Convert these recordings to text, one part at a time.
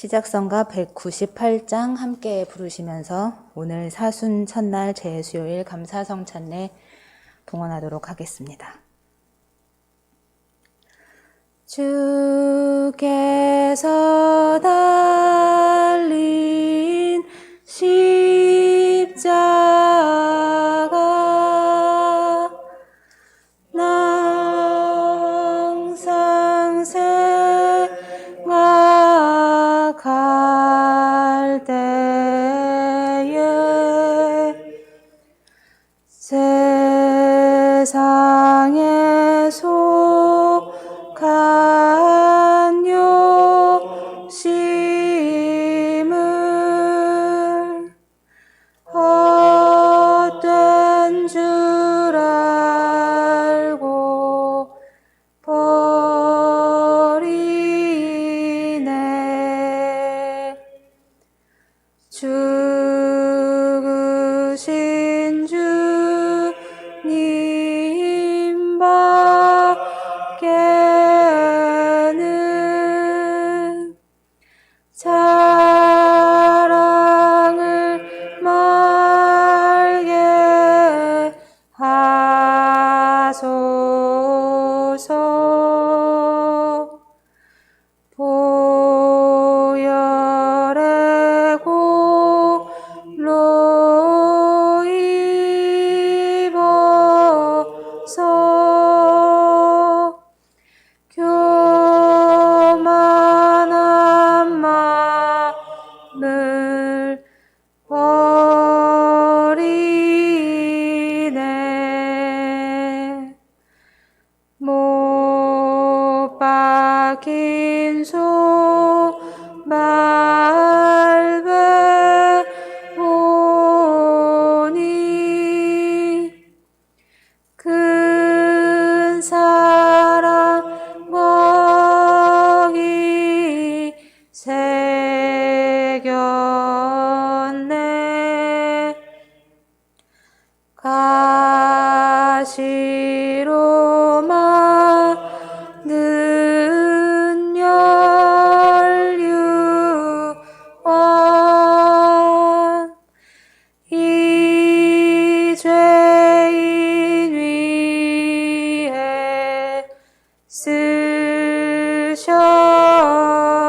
시작성가 198장 함께 부르시면서 오늘 사순 첫날 제수요일 감사성 찬례 동원하도록 하겠습니다. 주께서 달린 십자가 항상 생각할 때에 세상에 속한 욕심을 헛된 줄 알고 버리네. 죽으신 주님 밖에는 자랑을 말게 하소서. 보혈의 꼴로 입어서 교만한 마음을 버리네. 못 박힌 소 밟으오니 큰 사랑 거기 새겼네. 가시로 만든 혈류관 이 죄인 위에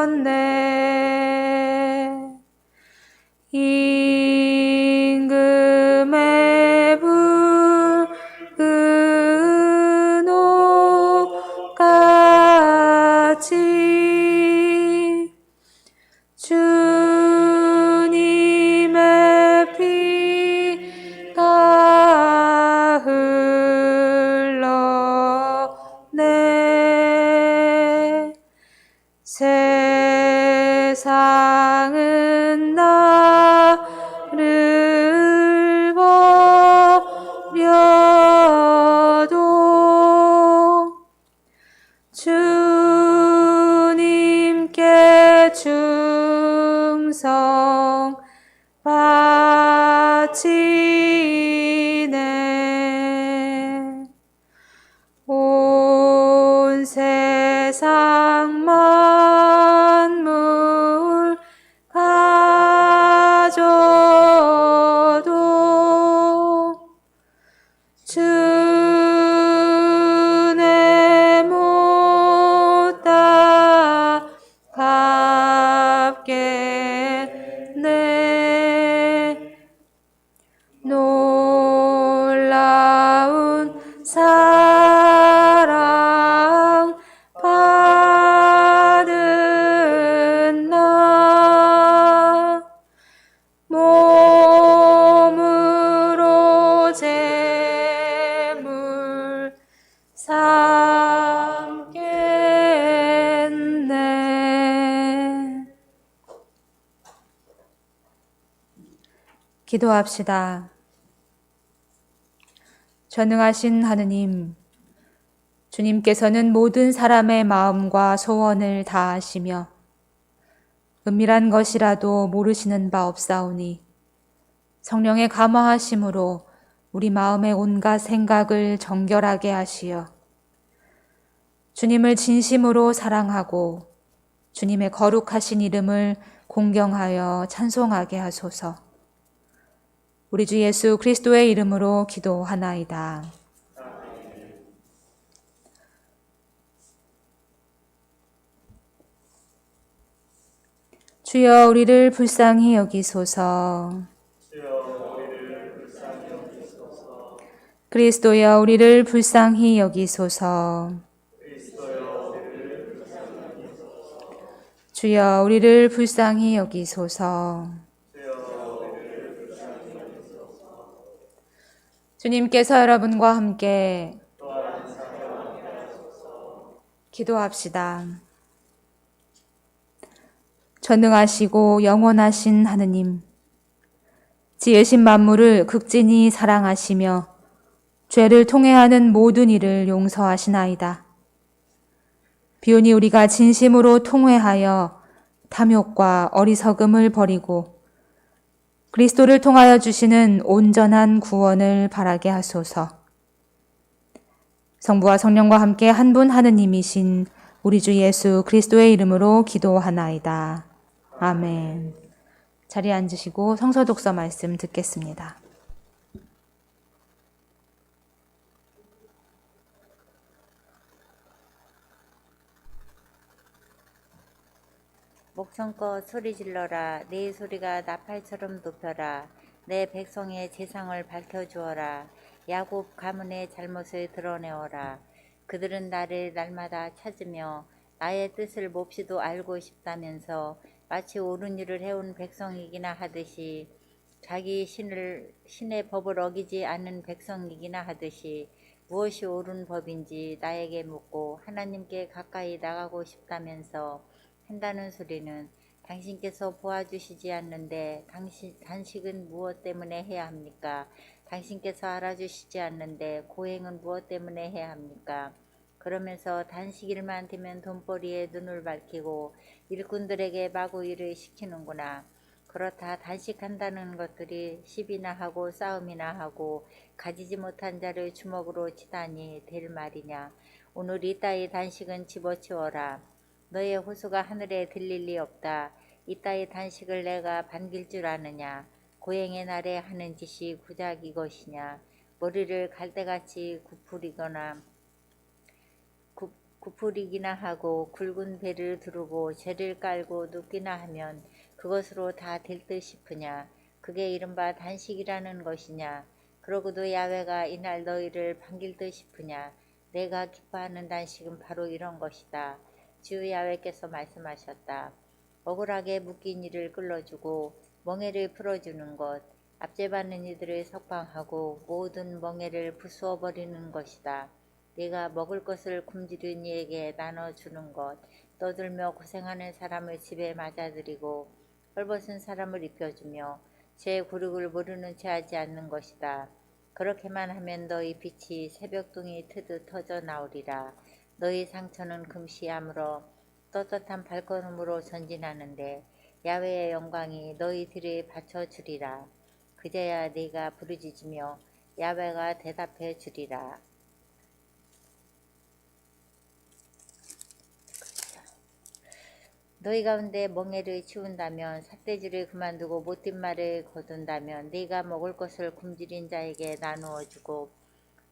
쓰셨네. 임금의 붉은 옷같이 주님의 피가 흘러내. 세상은 나를 버려도 주님께 충성바치네. 온 세상 만물 가져도 주네 못 갚겠네. 놀라운 사랑 받은 나 몸으로 제물 삼겠네. 기도합시다. 전능하신 하느님, 주님께서는 모든 사람의 마음과 소원을 다 아시며 은밀한 것이라도 모르시는 바 없사오니 성령의 감화하심으로 우리 마음의 온갖 생각을 정결하게 하시어 주님을 진심으로 사랑하고 주님의 거룩하신 이름을 공경하여 찬송하게 하소서. 우리 주 예수 그리스도의 이름으로 기도하나이다. 주여 우리를 불쌍히 여기소서. 그리스도여 우리를 불쌍히 여기소서. 주여 우리를 불쌍히 여기소서. 주님께서 여러분과 함께 기도합시다. 전능하시고 영원하신 하느님, 지으신 만물을 극진히 사랑하시며 죄를 통해하는 모든 일을 용서하시나이다. 비오니 우리가 진심으로 통회하여 탐욕과 어리석음을 버리고 그리스도를 통하여 주시는 온전한 구원을 바라게 하소서. 성부와 성령과 함께 한 분 하느님이신 우리 주 예수 그리스도의 이름으로 기도하나이다. 아멘. 자리에 앉으시고 성서 독서 말씀 듣겠습니다. 목성껏 소리 질러라. 네 소리가 나팔처럼 높여라. 내 백성의 재상을 밝혀주어라. 야곱 가문의 잘못을 드러내어라. 그들은 나를 날마다 찾으며 나의 뜻을 몹시도 알고 싶다면서 마치 옳은 일을 해온 백성이기나 하듯이, 자기 신의 법을 어기지 않는 백성이기나 하듯이 무엇이 옳은 법인지 나에게 묻고 하나님께 가까이 나가고 싶다면서 한다는 소리는, 당신께서 보아주시지 않는데 단식은 무엇 때문에 해야 합니까? 당신께서 알아주시지 않는데 고행은 무엇 때문에 해야 합니까? 그러면서 단식일만 되면 돈벌이에 눈을 밝히고 일꾼들에게 마구 일을 시키는구나. 그렇다 단식한다는 것들이 시비나 하고 싸움이나 하고 가지지 못한 자를 주먹으로 치다니 될 말이냐. 오늘 이따위 단식은 집어치워라. 너의 호소가 하늘에 들릴 리 없다. 이따위 단식을 내가 반길 줄 아느냐. 고행의 날에 하는 짓이 고작 이것이냐. 머리를 갈대같이 구부리기나 하고 굵은 배를 두르고 죄를 깔고 눕기나 하면 그것으로 다 될 듯 싶으냐. 그게 이른바 단식이라는 것이냐. 그러고도 야훼가 이날 너희를 반길 듯 싶으냐. 내가 기뻐하는 단식은 바로 이런 것이다. 주 야훼께서 말씀하셨다. 억울하게 묶인 이를 끌어주고 멍에를 풀어주는 것, 압제받는 이들을 석방하고 모든 멍에를 부수어버리는 것이다. 네가 먹을 것을 굶주린 이에게 나눠주는 것, 떠들며 고생하는 사람을 집에 맞아들이고 헐벗은 사람을 입혀주며 제 굴욕을 모르는 채 하지 않는 것이다. 그렇게만 하면 너희 빛이 새벽둥이 트듯 터져 나오리라. 너희 상처는 금시 아물어 떳떳한 발걸음으로 전진하는데 야훼의 영광이 너희 뒤를 받쳐주리라. 그제야 네가 부르짖으며 야훼가 대답해 주리라. 너희 가운데 멍에를 치운다면, 삿대질을 그만두고 못된 말을 거둔다면, 네가 먹을 것을 굶주린 자에게 나누어 주고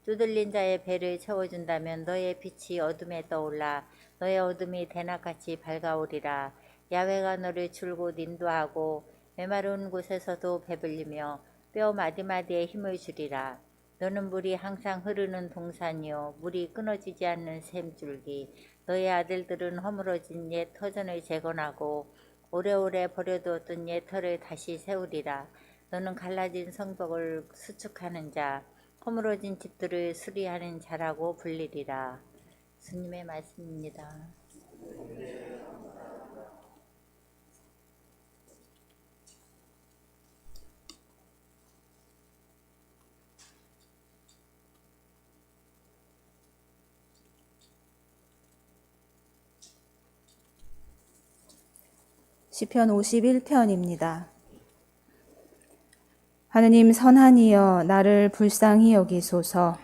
쭈들린 자의 배를 채워준다면 너의 빛이 어둠에 떠올라 너의 어둠이 대낮같이 밝아오리라. 야훼가 너를 줄곧 인도하고 메마른 곳에서도 배불리며 뼈 마디마디에 힘을 주리라. 너는 물이 항상 흐르는 동산이요 물이 끊어지지 않는 샘줄기. 너의 아들들은 허물어진 옛 터전을 재건하고 오래오래 버려두었던 옛 터를 다시 세우리라. 너는 갈라진 성벽을 수축하는 자, 허물어진 집들을 수리하는 자라고 불리리라. 주님의 말씀입니다. 시편 51편입니다. 하느님 선하니여 나를 불쌍히 여기소서.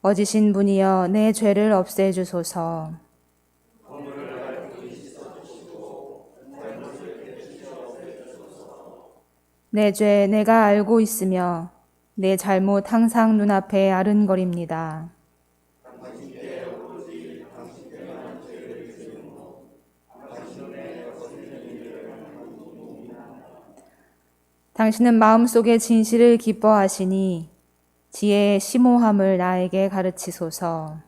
어지신 분이여 내 죄를 없애주소서. 내 죄 내가 알고 있으며 내 잘못 항상 눈앞에 아른거립니다. 당신은 마음속의 진실을 기뻐하시니 지혜의 심오함을 나에게 가르치소서.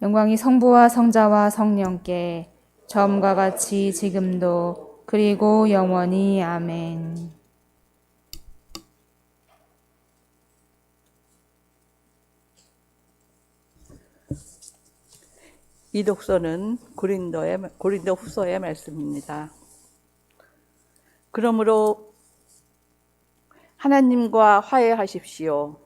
영광이 성부와 성자와 성령께 처음과 같이 지금도 그리고 영원히 아멘. 이 독서는 고린도 후서의 말씀입니다. 그러므로 하나님과 화해하십시오.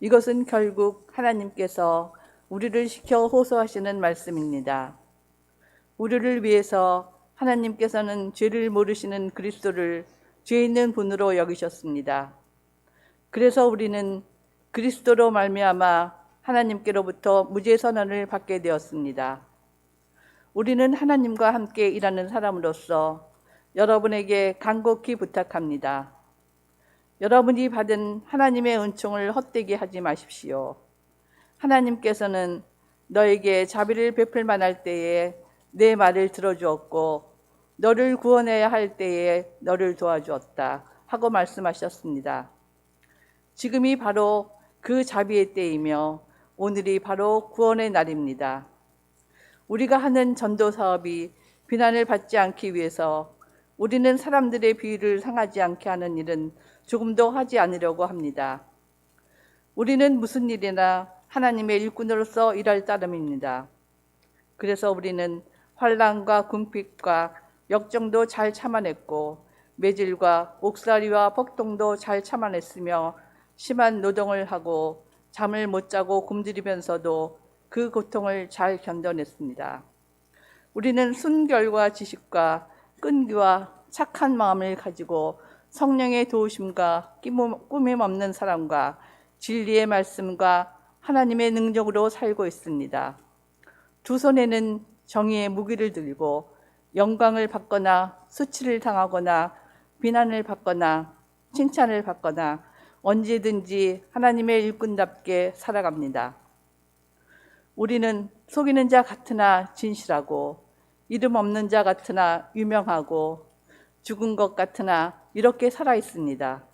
이것은 결국 하나님께서 우리를 시켜 호소하시는 말씀입니다. 우리를 위해서 하나님께서는 죄를 모르시는 그리스도를 죄 있는 분으로 여기셨습니다. 그래서 우리는 그리스도로 말미암아 하나님께로부터 무죄 선언을 받게 되었습니다. 우리는 하나님과 함께 일하는 사람으로서 여러분에게 간곡히 부탁합니다. 여러분이 받은 하나님의 은총을 헛되게 하지 마십시오. 하나님께서는 너에게 자비를 베풀 만할 때에 내 말을 들어주었고 너를 구원해야 할 때에 너를 도와주었다 하고 말씀하셨습니다. 지금이 바로 그 자비의 때이며 오늘이 바로 구원의 날입니다. 우리가 하는 전도 사업이 비난을 받지 않기 위해서 우리는 사람들의 비위를 상하지 않게 하는 일은 조금도 하지 않으려고 합니다. 우리는 무슨 일이나 하나님의 일꾼으로서 일할 따름입니다. 그래서 우리는 환난과 궁핍과 역정도 잘 참아냈고 매질과 옥살이와 폭동도 잘 참아냈으며 심한 노동을 하고 잠을 못 자고 굶주리면서도 그 고통을 잘 견뎌냈습니다. 우리는 순결과 지식과 끈기와 착한 마음을 가지고 성령의 도우심과 꾸밈 없는 사랑과 진리의 말씀과 하나님의 능력으로 살고 있습니다. 두 손에는 정의의 무기를 들고 영광을 받거나 수치를 당하거나 비난을 받거나 칭찬을 받거나 언제든지 하나님의 일꾼답게 살아갑니다. 우리는 속이는 자 같으나 진실하고 이름 없는 자 같으나 유명하고 죽은 것 같으나 이렇게 살아 있습니다.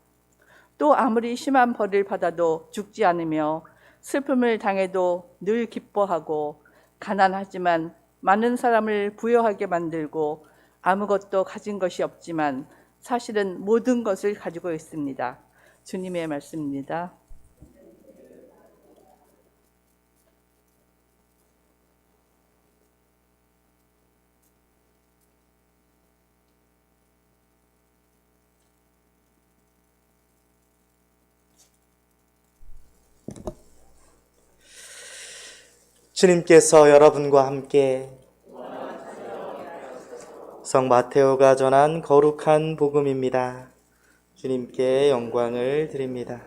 또 아무리 심한 벌을 받아도 죽지 않으며 슬픔을 당해도 늘 기뻐하고 가난하지만 많은 사람을 부유하게 만들고 아무것도 가진 것이 없지만 사실은 모든 것을 가지고 있습니다. 주님의 말씀입니다. 주님께서 여러분과 함께 성 마테오가 전한 거룩한 복음입니다. 주님께 영광을 드립니다.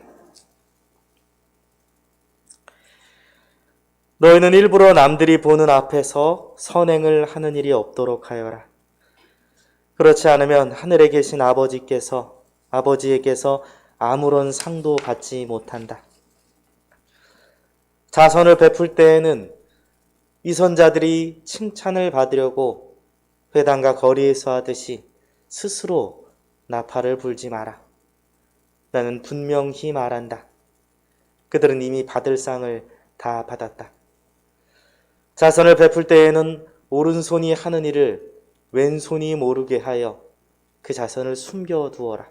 너희는 일부러 남들이 보는 앞에서 선행을 하는 일이 없도록 하여라. 그렇지 않으면 하늘에 계신 아버지에게서 아무런 상도 받지 못한다. 자선을 베풀 때에는 위선자들이 칭찬을 받으려고 회당과 거리에서 하듯이 스스로 나팔을 불지 마라. 나는 분명히 말한다. 그들은 이미 받을 상을 다 받았다. 자선을 베풀 때에는 오른손이 하는 일을 왼손이 모르게 하여 그 자선을 숨겨두어라.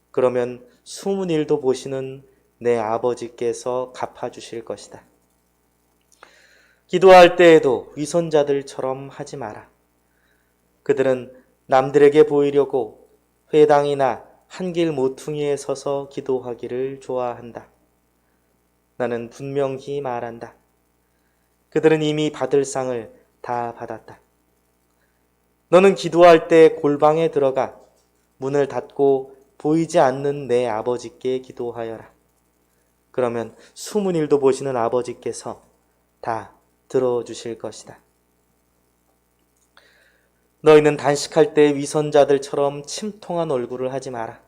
그러면 숨은 일도 보시는 내 아버지께서 갚아주실 것이다. 기도할 때에도 위선자들처럼 하지 마라. 그들은 남들에게 보이려고 회당이나 한길 모퉁이에 서서 기도하기를 좋아한다. 나는 분명히 말한다. 그들은 이미 받을 상을 다 받았다. 너는 기도할 때 골방에 들어가 문을 닫고 보이지 않는 내 아버지께 기도하여라. 그러면 숨은 일도 보시는 아버지께서 다 들어주실 것이다. 너희는 단식할 때 위선자들처럼 침통한 얼굴을 하지 마라.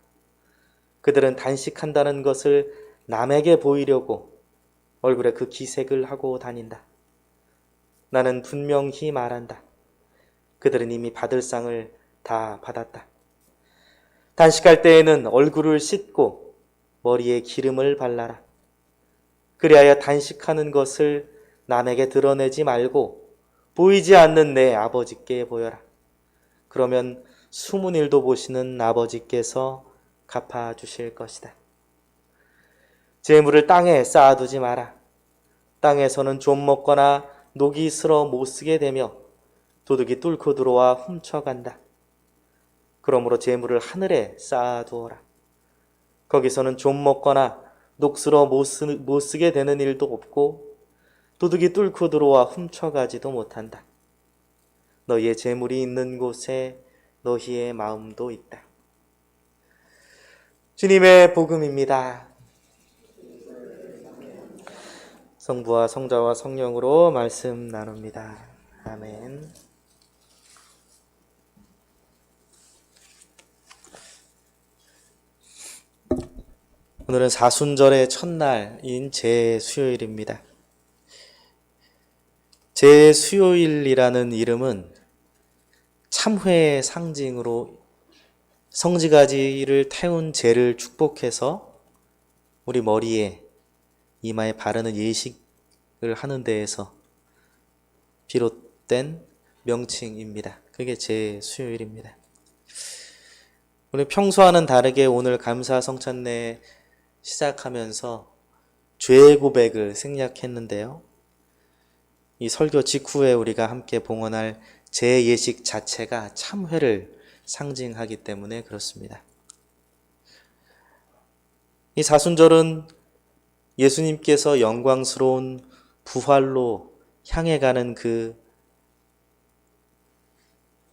그들은 단식한다는 것을 남에게 보이려고 얼굴에 그 기색을 하고 다닌다. 나는 분명히 말한다. 그들은 이미 받을 상을 다 받았다. 단식할 때에는 얼굴을 씻고 머리에 기름을 발라라. 그리하여 단식하는 것을 남에게 드러내지 말고 보이지 않는 내 아버지께 보여라. 그러면 숨은 일도 보시는 아버지께서 갚아주실 것이다. 재물을 땅에 쌓아두지 마라. 땅에서는 좀 먹거나 녹이 슬어 못쓰게 되며 도둑이 뚫고 들어와 훔쳐간다. 그러므로 재물을 하늘에 쌓아두어라. 거기서는 좀 먹거나 녹슬어 못쓰게 되는 일도 없고 도둑이 뚫고 들어와 훔쳐가지도 못한다. 너희의 재물이 있는 곳에 너희의 마음도 있다. 주님의 복음입니다. 성부와 성자와 성령으로 말씀 나눕니다. 아멘. 오늘은 사순절의 첫날인 제수요일입니다. 제수요일이라는 이름은 참회의 상징으로 성지가지를 태운 제를 축복해서 우리 머리에 이마에 바르는 예식을 하는 데에서 비롯된 명칭입니다. 그게 제수요일입니다. 우리 평소와는 다르게 오늘 감사 성찬례 시작하면서 죄 고백을 생략했는데요. 이 설교 직후에 우리가 함께 봉헌할 제예식 자체가 참회를 상징하기 때문에 그렇습니다. 이 사순절은 예수님께서 영광스러운 부활로 향해 가는 그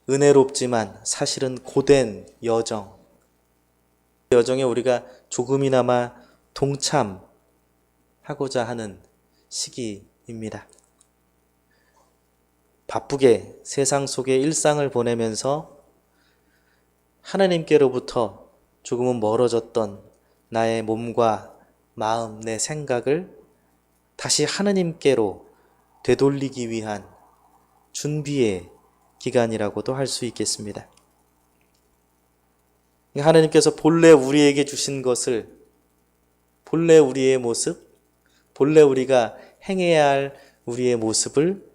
은혜롭지만 사실은 고된 여정에 우리가 조금이나마 동참하고자 하는 시기입니다. 바쁘게 세상 속의 일상을 보내면서 하나님께로부터 조금은 멀어졌던 나의 몸과 마음, 내 생각을 다시 하나님께로 되돌리기 위한 준비의 기간이라고도 할 수 있겠습니다. 하나님께서 본래 우리에게 주신 것을, 본래 우리의 모습, 본래 우리가 행해야 할 우리의 모습을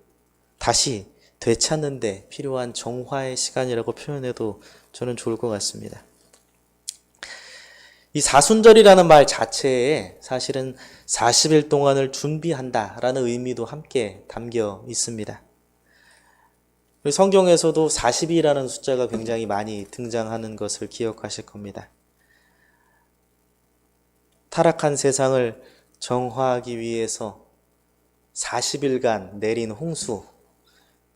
다시 되찾는 데 필요한 정화의 시간이라고 표현해도 저는 좋을 것 같습니다. 이 사순절이라는 말 자체에 사실은 40일 동안을 준비한다라는 의미도 함께 담겨 있습니다. 성경에서도 40이라는 숫자가 굉장히 많이 등장하는 것을 기억하실 겁니다. 타락한 세상을 정화하기 위해서 40일간 내린 홍수,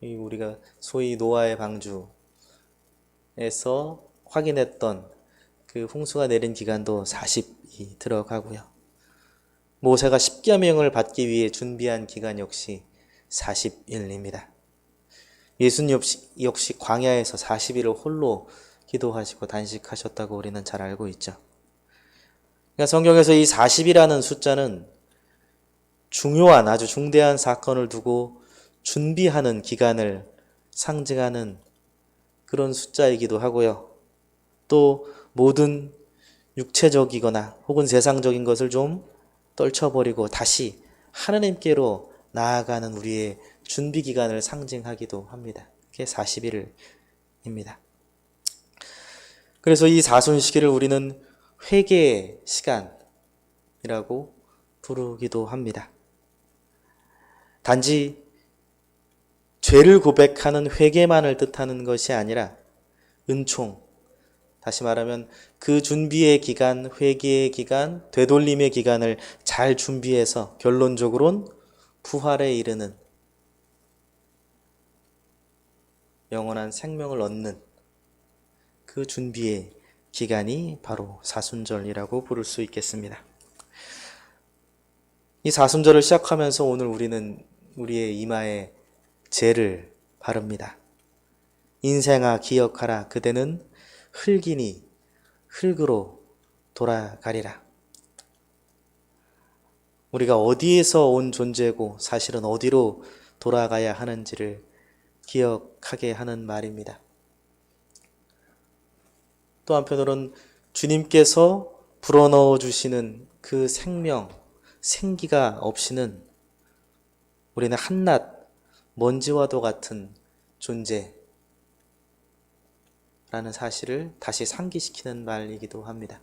우리가 소위 노아의 방주에서 확인했던 그 홍수가 내린 기간도 40이 들어가고요. 모세가 십계명을 받기 위해 준비한 기간 역시 40일입니다. 예수님 역시 광야에서 40일을 홀로 기도하시고 단식하셨다고 우리는 잘 알고 있죠. 그러니까 성경에서 이 40이라는 숫자는 중요한 아주 중대한 사건을 두고 준비하는 기간을 상징하는 그런 숫자이기도 하고요. 또 모든 육체적이거나 혹은 세상적인 것을 좀 떨쳐버리고 다시 하나님께로 나아가는 우리의 준비 기간을 상징하기도 합니다. 그게 40일입니다. 그래서 이 사순시기를 우리는 회개의 시간이라고 부르기도 합니다. 단지 죄를 고백하는 회개만을 뜻하는 것이 아니라 은총, 다시 말하면 그 준비의 기간, 회개의 기간, 되돌림의 기간을 잘 준비해서 결론적으로는 부활에 이르는 영원한 생명을 얻는 그 준비의 기간이 바로 사순절이라고 부를 수 있겠습니다. 이 사순절을 시작하면서 오늘 우리는 우리의 이마에 제를 바릅니다. 인생아 기억하라. 그대는 흙이니 흙으로 돌아가리라. 우리가 어디에서 온 존재고 사실은 어디로 돌아가야 하는지를 기억하게 하는 말입니다. 또 한편으로는 주님께서 불어넣어 주시는 그 생명, 생기가 없이는 우리는 한낱 먼지와도 같은 존재라는 사실을 다시 상기시키는 말이기도 합니다.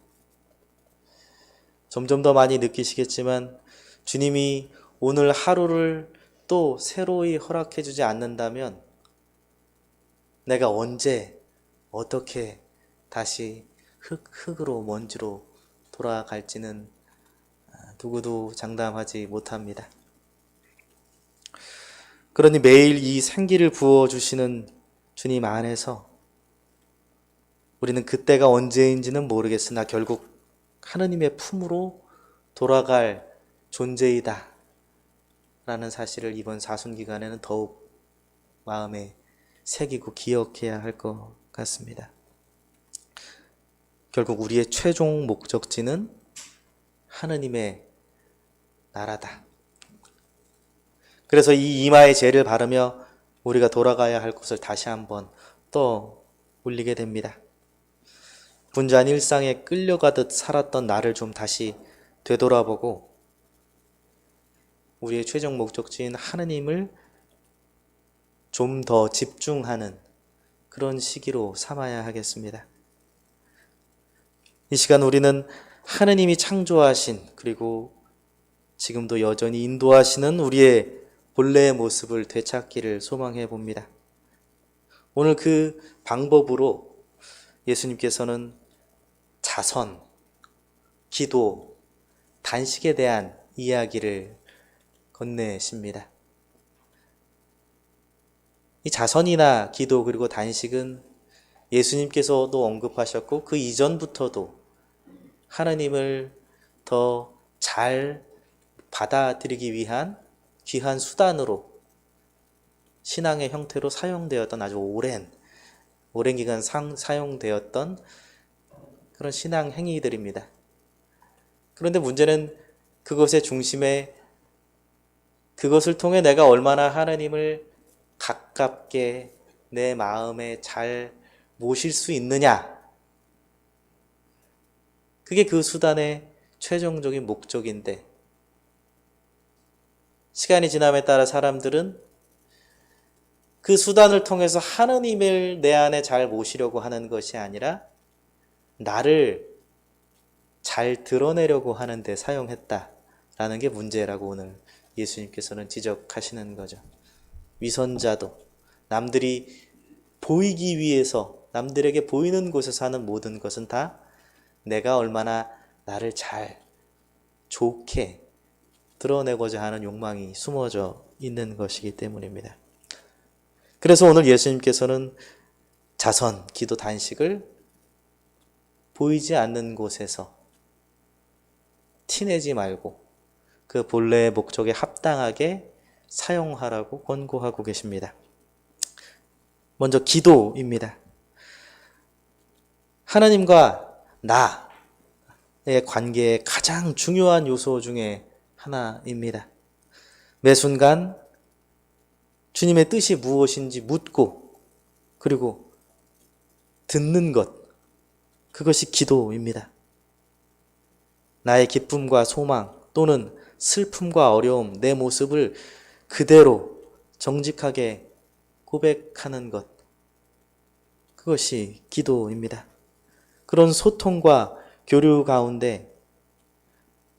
점점 더 많이 느끼시겠지만 주님이 오늘 하루를 또 새로이 허락해 주지 않는다면 내가 언제 어떻게 다시 흙으로 먼지로 돌아갈지는 누구도 장담하지 못합니다. 그러니 매일 이 생기를 부어주시는 주님 안에서 우리는 그때가 언제인지는 모르겠으나 결국 하느님의 품으로 돌아갈 존재이다 라는 사실을 이번 사순기간에는 더욱 마음에 새기고 기억해야 할 것 같습니다. 결국 우리의 최종 목적지는 하느님의 나라다. 그래서 이 이마에 제를 바르며 우리가 돌아가야 할 곳을 다시 한번 떠올리게 됩니다. 분주한 일상에 끌려가듯 살았던 나를 좀 다시 되돌아보고 우리의 최종 목적지인 하느님을 좀 더 집중하는 그런 시기로 삼아야 하겠습니다. 이 시간 우리는 하느님이 창조하신 그리고 지금도 여전히 인도하시는 우리의 본래의 모습을 되찾기를 소망해 봅니다. 오늘 그 방법으로 예수님께서는 자선, 기도, 단식에 대한 이야기를 건네십니다. 이 자선이나 기도 그리고 단식은 예수님께서도 언급하셨고 그 이전부터도 하나님을 더 잘 받아들이기 위한 귀한 수단으로 신앙의 형태로 사용되었던 아주 오랜 기간 사용되었던 그런 신앙 행위들입니다. 그런데 문제는 그것의 중심에 그것을 통해 내가 얼마나 하나님을 가깝게 내 마음에 잘 모실 수 있느냐. 그게 그 수단의 최종적인 목적인데 시간이 지남에 따라 사람들은 그 수단을 통해서 하느님을 내 안에 잘 모시려고 하는 것이 아니라 나를 잘 드러내려고 하는데 사용했다라는 게 문제라고 오늘 예수님께서는 지적하시는 거죠. 위선자도 남들이 보이기 위해서 남들에게 보이는 곳에서 하는 모든 것은 다 내가 얼마나 나를 잘 좋게 드러내고자 하는 욕망이 숨어져 있는 것이기 때문입니다. 그래서 오늘 예수님께서는 자선, 기도, 단식을 보이지 않는 곳에서 티내지 말고 그 본래의 목적에 합당하게 사용하라고 권고하고 계십니다. 먼저 기도입니다. 하나님과 나의 관계의 가장 중요한 요소 중에 하나입니다. 매 순간 주님의 뜻이 무엇인지 묻고 그리고 듣는 것, 그것이 기도입니다. 나의 기쁨과 소망 또는 슬픔과 어려움, 내 모습을 그대로 정직하게 고백하는 것, 그것이 기도입니다. 그런 소통과 교류 가운데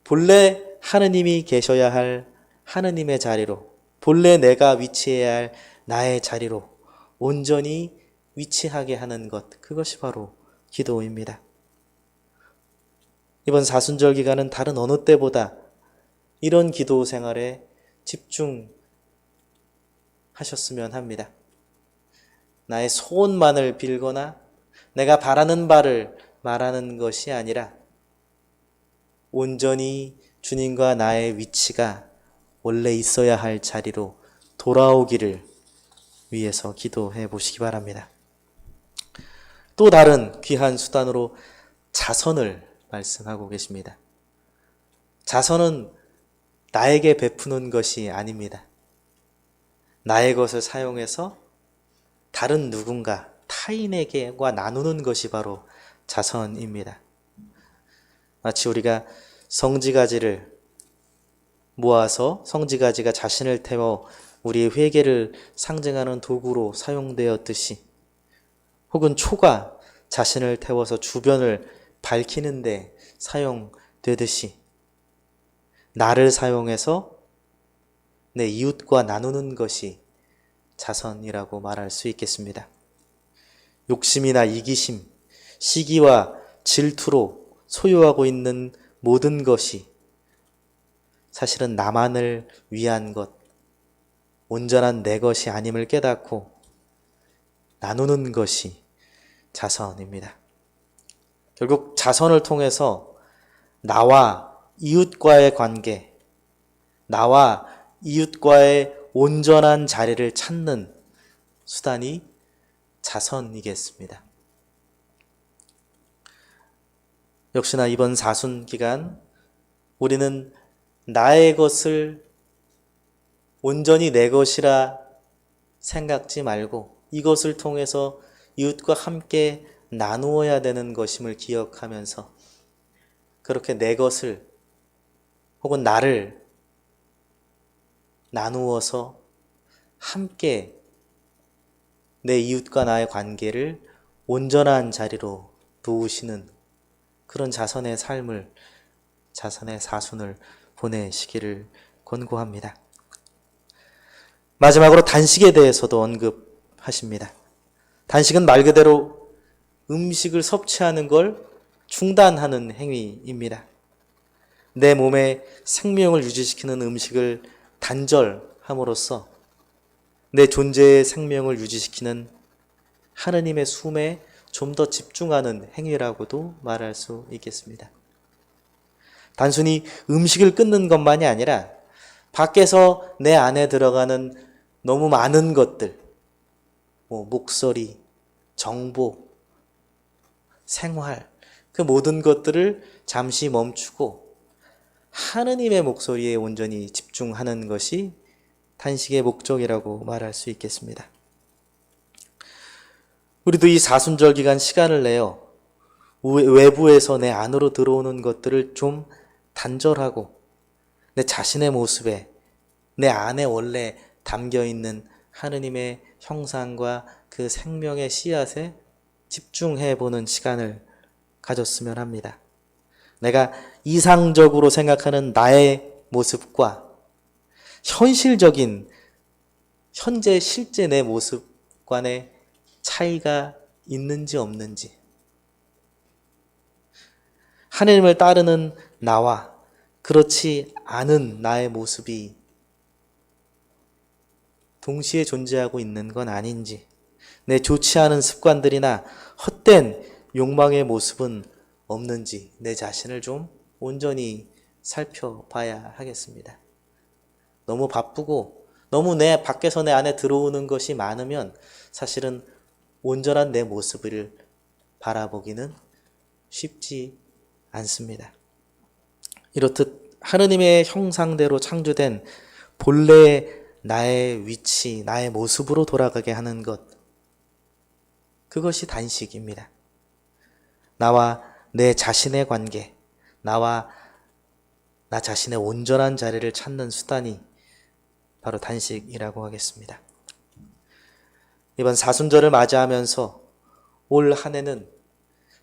본래 하느님이 계셔야 할 하느님의 자리로, 본래 내가 위치해야 할 나의 자리로 온전히 위치하게 하는 것, 그것이 바로 기도입니다. 이번 사순절 기간은 다른 어느 때보다 이런 기도 생활에 집중하셨으면 합니다. 나의 소원만을 빌거나 내가 바라는 바를 말하는 것이 아니라 온전히 주님과 나의 위치가 원래 있어야 할 자리로 돌아오기를 위해서 기도해 보시기 바랍니다. 또 다른 귀한 수단으로 자선을 말씀하고 계십니다. 자선은 나에게 베푸는 것이 아닙니다. 나의 것을 사용해서 다른 누군가, 타인에게와 나누는 것이 바로 자선입니다. 마치 우리가 성지가지를 모아서 성지가지가 자신을 태워 우리의 회개를 상징하는 도구로 사용되었듯이, 혹은 초가 자신을 태워서 주변을 밝히는 데 사용되듯이, 나를 사용해서 내 이웃과 나누는 것이 자선이라고 말할 수 있겠습니다. 욕심이나 이기심, 시기와 질투로 소유하고 있는 모든 것이 사실은 나만을 위한 것, 온전한 내 것이 아님을 깨닫고 나누는 것이 자선입니다. 결국 자선을 통해서 나와 이웃과의 관계, 나와 이웃과의 온전한 자리를 찾는 수단이 자선이겠습니다. 역시나 이번 사순 기간 우리는 나의 것을 온전히 내 것이라 생각지 말고 이것을 통해서 이웃과 함께 나누어야 되는 것임을 기억하면서 그렇게 내 것을 혹은 나를 나누어서 함께 내 이웃과 나의 관계를 온전한 자리로 놓으시는 그런 자선의 삶을, 자선의 사순을 보내시기를 권고합니다. 마지막으로 단식에 대해서도 언급하십니다. 단식은 말 그대로 음식을 섭취하는 걸 중단하는 행위입니다. 내 몸에 생명을 유지시키는 음식을 단절함으로써 내 존재의 생명을 유지시키는 하느님의 숨에 좀 더 집중하는 행위라고도 말할 수 있겠습니다. 단순히 음식을 끊는 것만이 아니라 밖에서 내 안에 들어가는 너무 많은 것들, 목소리, 정보, 생활, 그 모든 것들을 잠시 멈추고 하느님의 목소리에 온전히 집중하는 것이 단식의 목적이라고 말할 수 있겠습니다. 우리도 이 사순절 기간 시간을 내어 외부에서 내 안으로 들어오는 것들을 좀 단절하고 내 자신의 모습에 내 안에 원래 담겨있는 하느님의 형상과 그 생명의 씨앗에 집중해보는 시간을 가졌으면 합니다. 내가 이상적으로 생각하는 나의 모습과 현실적인 현재 실제 내 모습 간의 차이가 있는지 없는지, 하느님을 따르는 나와 그렇지 않은 나의 모습이 동시에 존재하고 있는 건 아닌지, 내 좋지 않은 습관들이나 헛된 욕망의 모습은 없는지 내 자신을 좀 온전히 살펴봐야 하겠습니다. 너무 바쁘고 너무 내 밖에서 내 안에 들어오는 것이 많으면 사실은 온전한 내 모습을 바라보기는 쉽지 않습니다. 이렇듯 하느님의 형상대로 창조된 본래의 나의 위치, 나의 모습으로 돌아가게 하는 것, 그것이 단식입니다. 나와 내 자신의 관계, 나와 나 자신의 온전한 자리를 찾는 수단이 바로 단식이라고 하겠습니다. 이번 사순절을 맞이하면서 올 한 해는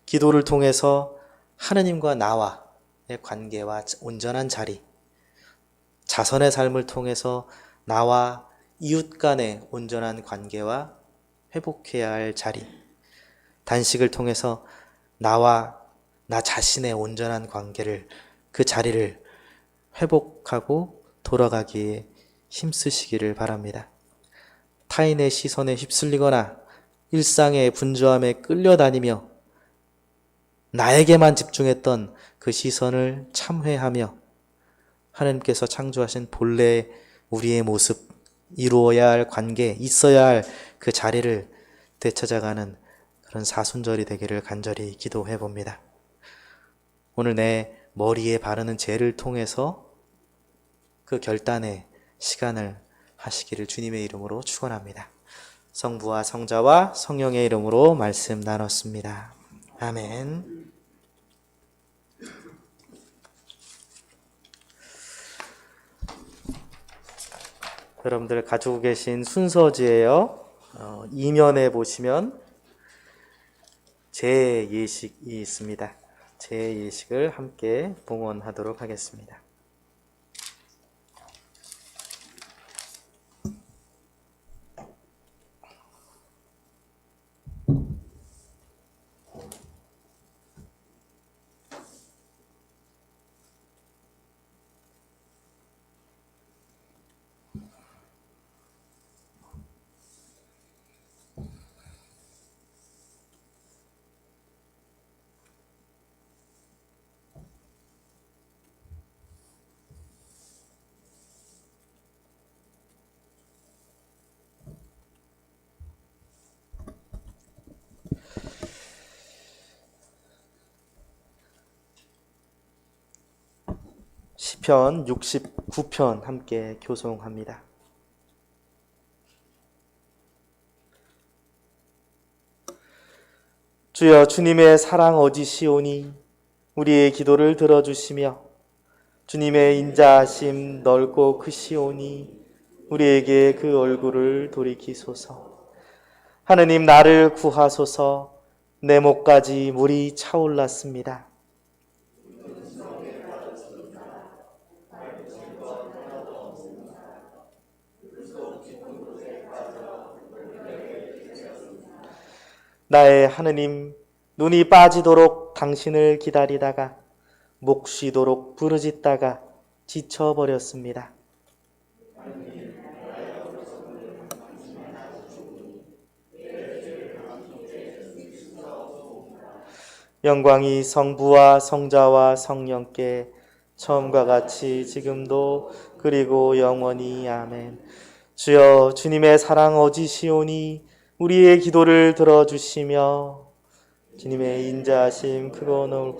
기도를 통해서 하느님과 나와의 관계와 온전한 자리, 자선의 삶을 통해서 나와 이웃 간의 온전한 관계와 회복해야 할 자리, 단식을 통해서 나와 나 자신의 온전한 관계를, 그 자리를 회복하고 돌아가기에 힘쓰시기를 바랍니다. 타인의 시선에 휩쓸리거나 일상의 분주함에 끌려다니며 나에게만 집중했던 그 시선을 참회하며 하나님께서 창조하신 본래 우리의 모습, 이루어야 할 관계, 있어야 할 그 자리를 되찾아가는 그런 사순절이 되기를 간절히 기도해 봅니다. 오늘 내 머리에 바르는 젤을 통해서 그 결단의 시간을 하시기를 주님의 이름으로 축원합니다. 성부와 성자와 성령의 이름으로 말씀 나눴습니다. 아멘. 여러분들 가지고 계신 순서지예요. 이면에 보시면 제 예식이 있습니다. 제 예식을 함께 봉헌하도록 하겠습니다. 시편 69편 함께 교송합니다. 주여, 주님의 사랑 어지시오니 우리의 기도를 들어주시며 주님의 인자하심 넓고 크시오니 우리에게 그 얼굴을 돌이키소서. 하느님, 나를 구하소서. 내 목까지 물이 차올랐습니다. 나의 하느님, 눈이 빠지도록 당신을 기다리다가 목 쉬도록 부르짖다가 지쳐버렸습니다. 영광이 성부와 성자와 성령께 처음과 같이 지금도 그리고 영원히 아멘. 주여, 주님의 사랑 어지시오니 우리의 기도를 들어주시며 주님의 인자하심 크고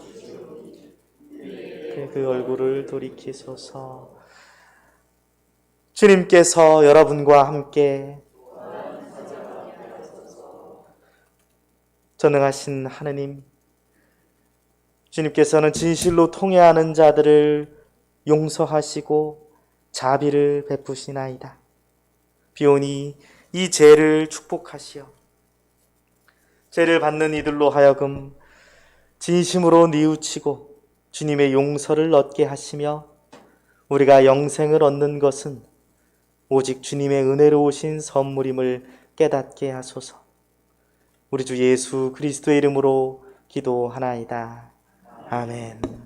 그 얼굴을 돌이키소서. 주님께서 여러분과 함께 전능하신 하느님, 주님께서는 진실로 통회하는 자들을 용서하시고 자비를 베푸시나이다. 비오니 이 죄를 축복하시어 죄를 받는 이들로 하여금 진심으로 뉘우치고 주님의 용서를 얻게 하시며 우리가 영생을 얻는 것은 오직 주님의 은혜로우신 선물임을 깨닫게 하소서. 우리 주 예수 그리스도의 이름으로 기도하나이다. 아멘.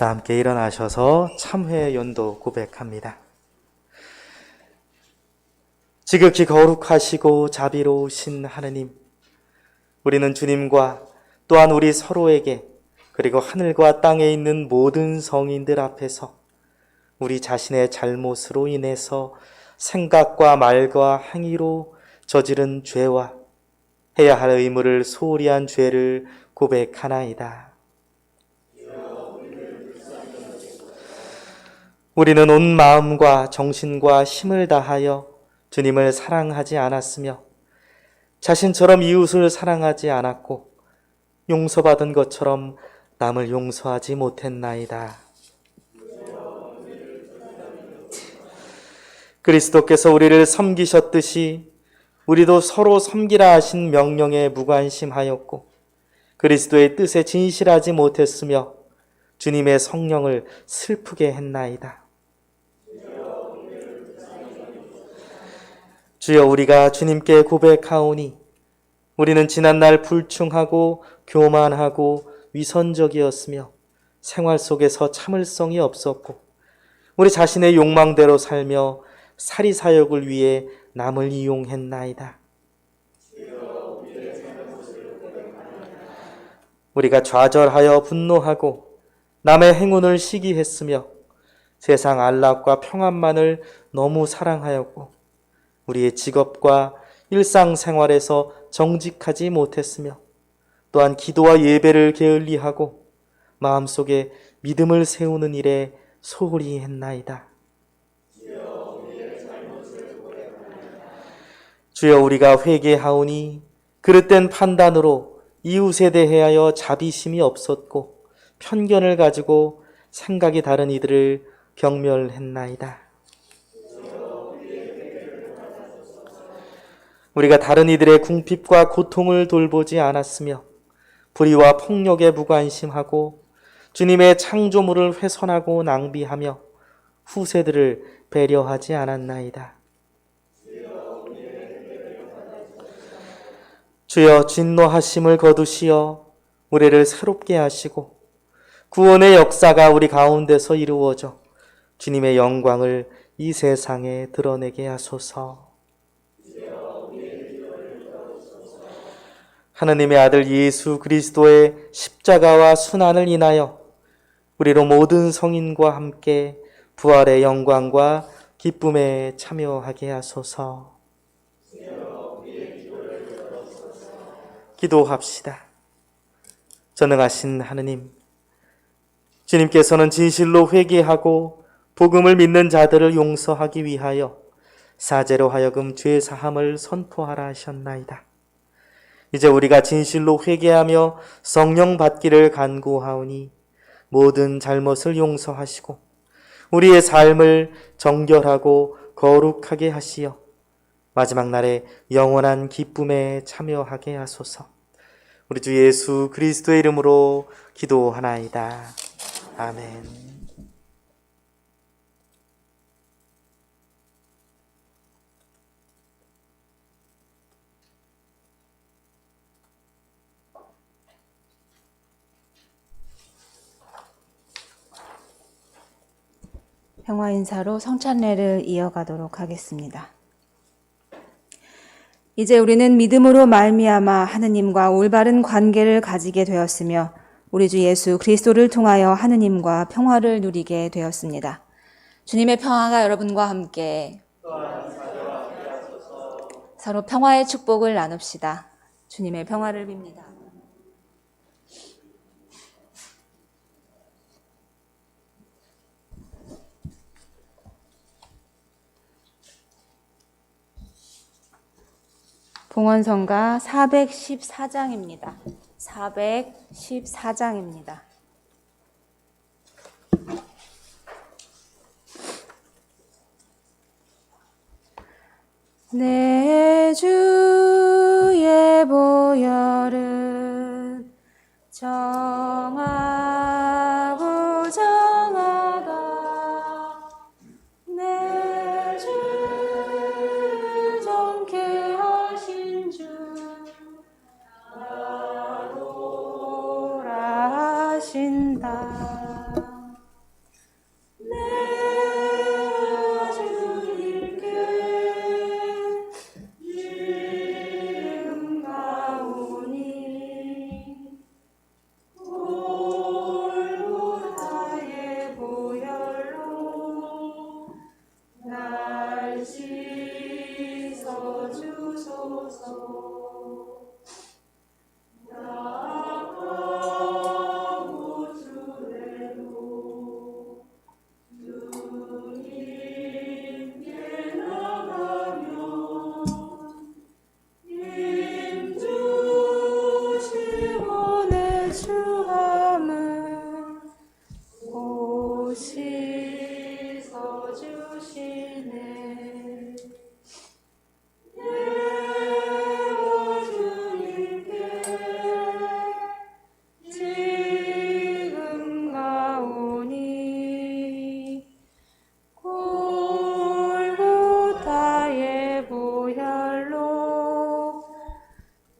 다 함께 일어나셔서 참회 연도 고백합니다. 지극히 거룩하시고 자비로우신 하느님, 우리는 주님과 또한 우리 서로에게 그리고 하늘과 땅에 있는 모든 성인들 앞에서 우리 자신의 잘못으로 인해서 생각과 말과 행위로 저지른 죄와 해야 할 의무를 소홀히 한 죄를 고백하나이다. 우리는 온 마음과 정신과 힘을 다하여 주님을 사랑하지 않았으며 자신처럼 이웃을 사랑하지 않았고 용서받은 것처럼 남을 용서하지 못했나이다. 그리스도께서 우리를 섬기셨듯이 우리도 서로 섬기라 하신 명령에 무관심하였고 그리스도의 뜻에 진실하지 못했으며 주님의 성령을 슬프게 했나이다. 주여, 우리가 주님께 고백하오니 우리는 지난날 불충하고 교만하고 위선적이었으며 생활 속에서 참을성이 없었고 우리 자신의 욕망대로 살며 사리사욕을 위해 남을 이용했나이다. 우리가 좌절하여 분노하고 남의 행운을 시기했으며 세상 안락과 평안만을 너무 사랑하였고 우리의 직업과 일상생활에서 정직하지 못했으며 또한 기도와 예배를 게을리하고 마음속에 믿음을 세우는 일에 소홀히 했나이다. 주여, 우리가 회개하오니 그릇된 판단으로 이웃에 대하여 자비심이 없었고 편견을 가지고 생각이 다른 이들을 경멸했나이다. 우리가 다른 이들의 궁핍과 고통을 돌보지 않았으며 불의와 폭력에 무관심하고 주님의 창조물을 훼손하고 낭비하며 후세들을 배려하지 않았나이다. 주여, 진노하심을 거두시어 우리를 새롭게 하시고 구원의 역사가 우리 가운데서 이루어져 주님의 영광을 이 세상에 드러내게 하소서. 하나님의 아들 예수 그리스도의 십자가와 순환을 인하여 우리로 모든 성인과 함께 부활의 영광과 기쁨에 참여하게 하소서. 기도합시다. 전능하신 하느님, 주님께서는 진실로 회개하고 복음을 믿는 자들을 용서하기 위하여 사제로 하여금 죄 사함을 선포하라 하셨나이다. 이제 우리가 진실로 회개하며 성령 받기를 간구하오니 모든 잘못을 용서하시고 우리의 삶을 정결하고 거룩하게 하시어 마지막 날에 영원한 기쁨에 참여하게 하소서. 우리 주 예수 그리스도의 이름으로 기도하나이다. 아멘. 평화 인사로 성찬례를 이어가도록 하겠습니다. 이제 우리는 믿음으로 말미암아 하느님과 올바른 관계를 가지게 되었으며 우리 주 예수 그리스도를 통하여 하느님과 평화를 누리게 되었습니다. 주님의 평화가 여러분과 함께 서로 평화의 축복을 나눕시다. 주님의 평화를 빕니다. 봉헌성가 414장입니다. 414장입니다. 내 주의 보혈은 정하고 정하다. 내 주를 정케 하신 주 나로 하신다.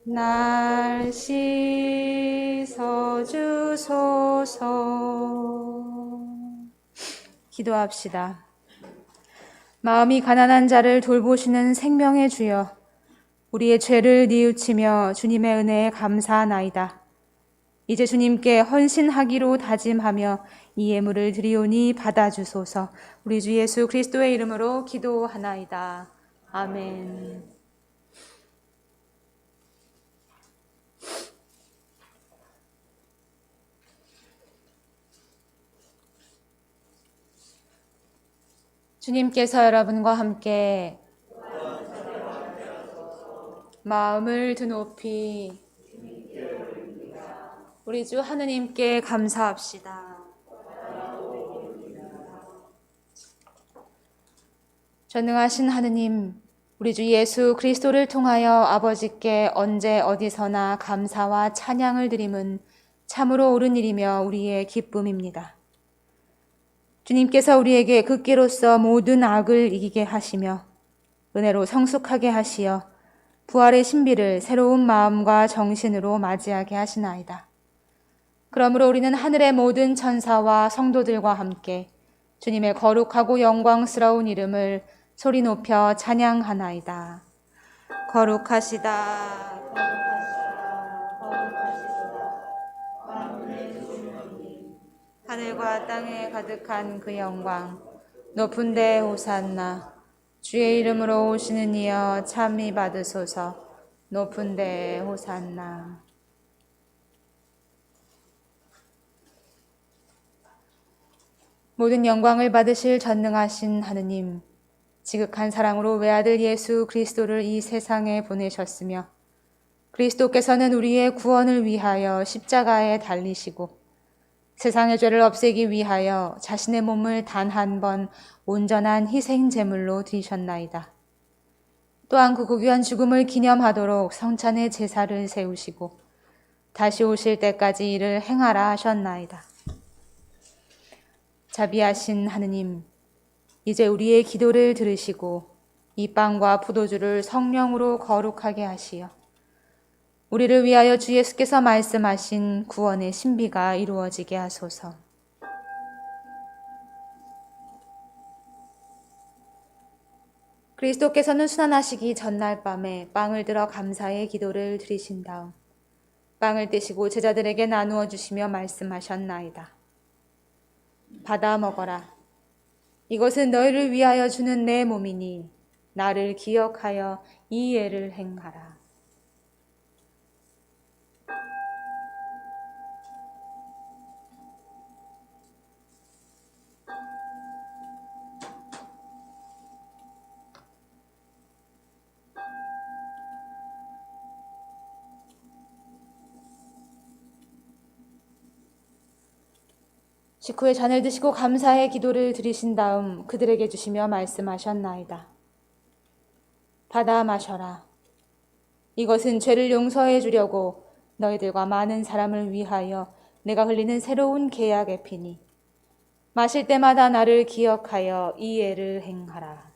날 씻어주소서. 기도합시다. 마음이 가난한 자를 돌보시는 생명의 주여, 우리의 죄를 뉘우치며 주님의 은혜에 감사하나이다. 이제 주님께 헌신하기로 다짐하며 이 예물을 드리오니 받아주소서. 우리 주 예수 그리스도의 이름으로 기도하나이다. 아멘. 주님께서 여러분과 함께 마음을 드높이 우리 주 하느님께 감사합시다. 전능하신 하느님, 우리 주 예수 그리스도를 통하여 아버지께 언제 어디서나 감사와 찬양을 드림은 참으로 옳은 일이며 우리의 기쁨입니다. 주님께서 우리에게 그 끼로서 모든 악을 이기게 하시며 은혜로 성숙하게 하시어 부활의 신비를 새로운 마음과 정신으로 맞이하게 하시나이다. 그러므로 우리는 하늘의 모든 천사와 성도들과 함께 주님의 거룩하고 영광스러운 이름을 소리 높여 찬양하나이다. 거룩하시다. 하늘과 땅에 가득한 그 영광, 높은 데 호산나. 주의 이름으로 오시는 이여 참히 받으소서. 높은 데 호산나. 모든 영광을 받으실 전능하신 하느님, 지극한 사랑으로 외아들 예수 그리스도를 이 세상에 보내셨으며 그리스도께서는 우리의 구원을 위하여 십자가에 달리시고 세상의 죄를 없애기 위하여 자신의 몸을 단 한 번 온전한 희생 제물로 드리셨나이다. 또한 그 고귀한 죽음을 기념하도록 성찬의 제사를 세우시고 다시 오실 때까지 이를 행하라 하셨나이다. 자비하신 하느님, 이제 우리의 기도를 들으시고 이 빵과 포도주를 성령으로 거룩하게 하시어 우리를 위하여 주 예수께서 말씀하신 구원의 신비가 이루어지게 하소서. 그리스도께서는 순환하시기 전날 밤에 빵을 들어 감사의 기도를 드리신 다음 빵을 떼시고 제자들에게 나누어 주시며 말씀하셨나이다. 받아 먹어라. 이것은 너희를 위하여 주는 내 몸이니 나를 기억하여 이 예를 행하라. 식후에 잔을 드시고 감사의 기도를 드리신 다음 그들에게 주시며 말씀하셨나이다. 받아 마셔라. 이것은 죄를 용서해 주려고 너희들과 많은 사람을 위하여 내가 흘리는 새로운 계약의 피니 마실 때마다 나를 기억하여 이 예를 행하라.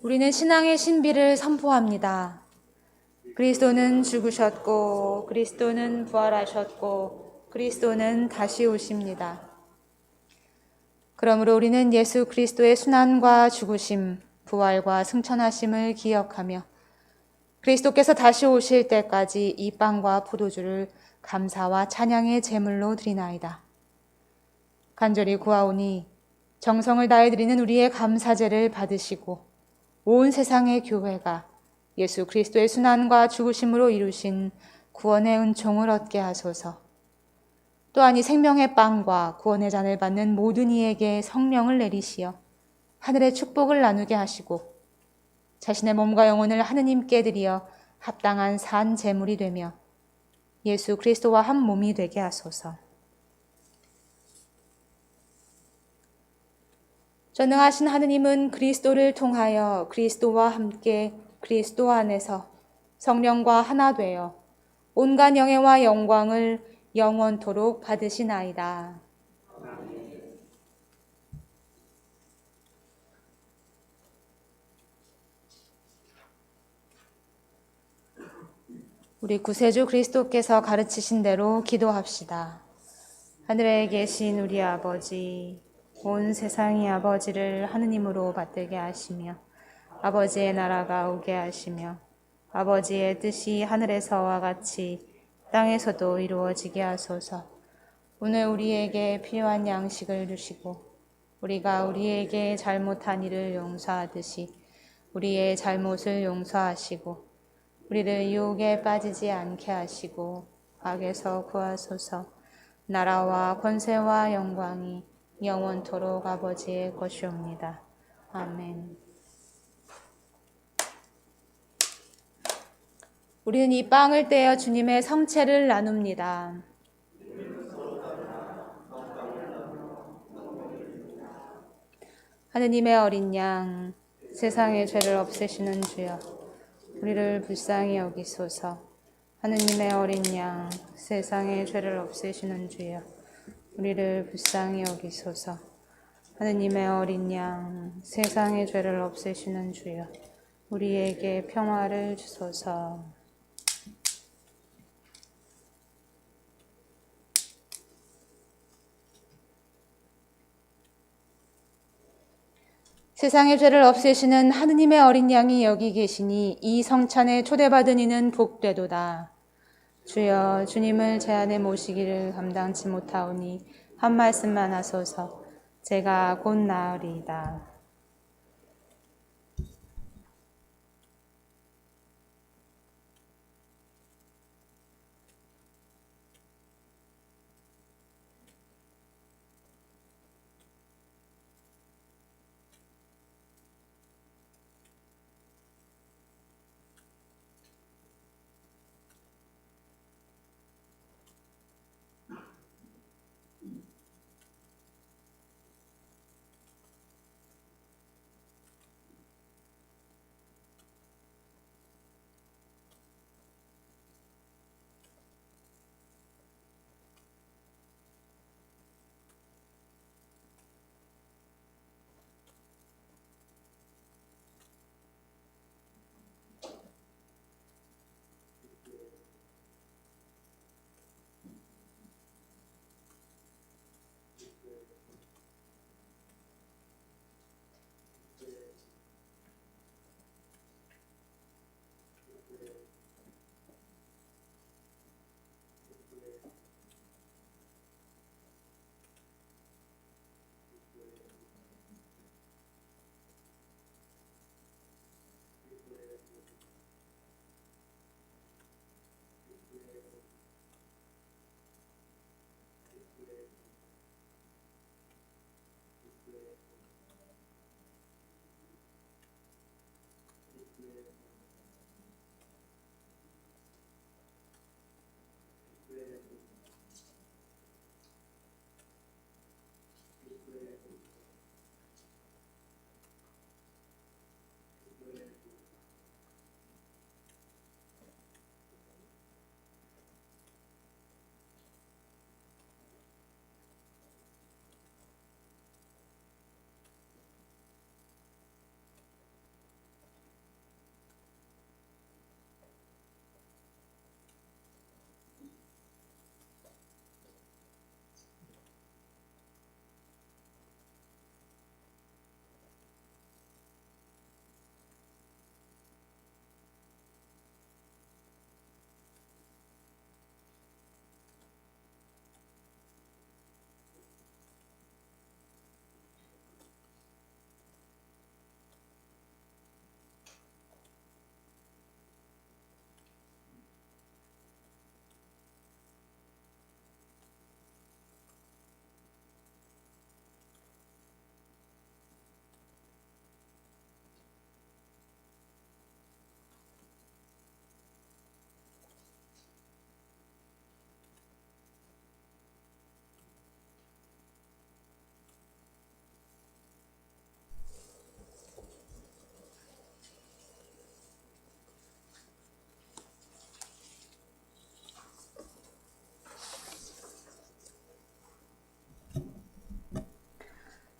우리는 신앙의 신비를 선포합니다. 그리스도는 죽으셨고 그리스도는 부활하셨고 그리스도는 다시 오십니다. 그러므로 우리는 예수 그리스도의 순환과 죽으심, 부활과 승천하심을 기억하며 그리스도께서 다시 오실 때까지 이 빵과 포도주를 감사와 찬양의 제물로 드리나이다. 간절히 구하오니 정성을 다해 드리는 우리의 감사제를 받으시고 온 세상의 교회가 예수 그리스도의 순환과 죽으심으로 이루신 구원의 은총을 얻게 하소서. 또한 이 생명의 빵과 구원의 잔을 받는 모든 이에게 성령을 내리시어 하늘의 축복을 나누게 하시고 자신의 몸과 영혼을 하느님께 드리어 합당한 산 제물이 되며 예수 그리스도와 한 몸이 되게 하소서. 전능하신 하느님은 그리스도를 통하여 그리스도와 함께 그리스도 안에서 성령과 하나 되어 온갖 영예와 영광을 영원토록 받으시나이다. 우리 구세주 그리스도께서 가르치신 대로 기도합시다. 하늘에 계신 우리 아버지, 온 세상이 아버지를 하느님으로 받들게 하시며 아버지의 나라가 오게 하시며 아버지의 뜻이 하늘에서와 같이 땅에서도 이루어지게 하소서. 오늘 우리에게 필요한 양식을 주시고 우리가 우리에게 잘못한 일을 용서하듯이 우리의 잘못을 용서하시고 우리를 유혹에 빠지지 않게 하시고 악에서 구하소서. 나라와 권세와 영광이 영원토록 아버지의 것이옵니다. 아멘. 우리는 이 빵을 떼어 주님의 성체를 나눕니다. 하느님의 어린 양, 세상의 죄를 없애시는 주여, 우리를 불쌍히 여기소서. 하느님의 어린 양, 세상의 죄를 없애시는 주여, 우리를 불쌍히 여기소서. 하느님의 어린 양, 세상의 죄를 없애시는 주여, 우리에게 평화를 주소서. 세상의 죄를 없애시는 하느님의 어린 양이 여기 계시니 이 성찬에 초대받은 이는 복되도다. 주여, 주님을 제 안에 모시기를 감당치 못하오니 한 말씀만 하소서. 제가 곧 나으리이다.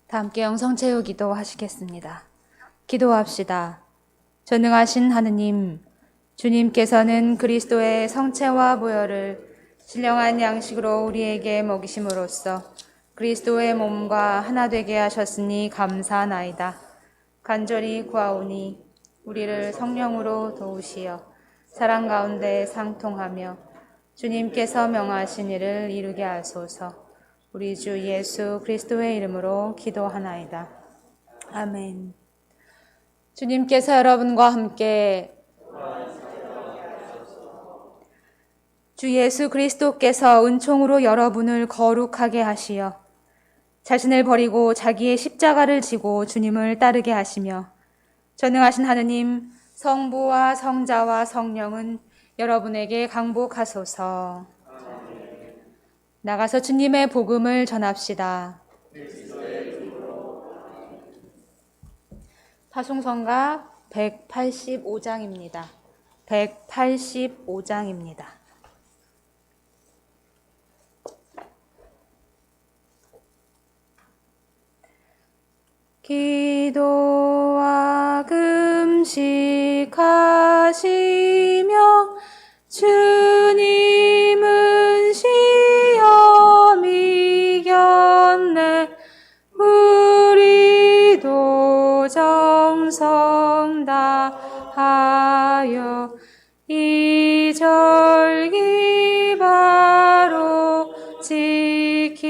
다 함께 영성체육 기도 하시겠습니다. 기도합시다. 전능하신 하느님, 주님께서는 그리스도의 성체와 보혈을 신령한 양식으로 우리에게 먹이심으로써 그리스도의 몸과 하나 되게 하셨으니 감사하나이다. 간절히 구하오니 우리를 성령으로 도우시어 사랑 가운데 상통하며 주님께서 명하신 일을 이루게 하소서. 우리 주 예수 그리스도의 이름으로 기도하나이다. 아멘. 주님께서 여러분과 함께 주 예수 그리스도께서 은총으로 여러분을 거룩하게 하시어 자신을 버리고 자기의 십자가를 지고 주님을 따르게 하시며 전능하신 하느님 성부와 성자와 성령은 여러분에게 강복하소서. 나가서 주님의 복음을 전합시다. 파송성가 185장입니다. 185장입니다. 기도와 금식하시며 주님은 시험 이겼네. 우리도 정성 다하여 이 절기 바로 지키세.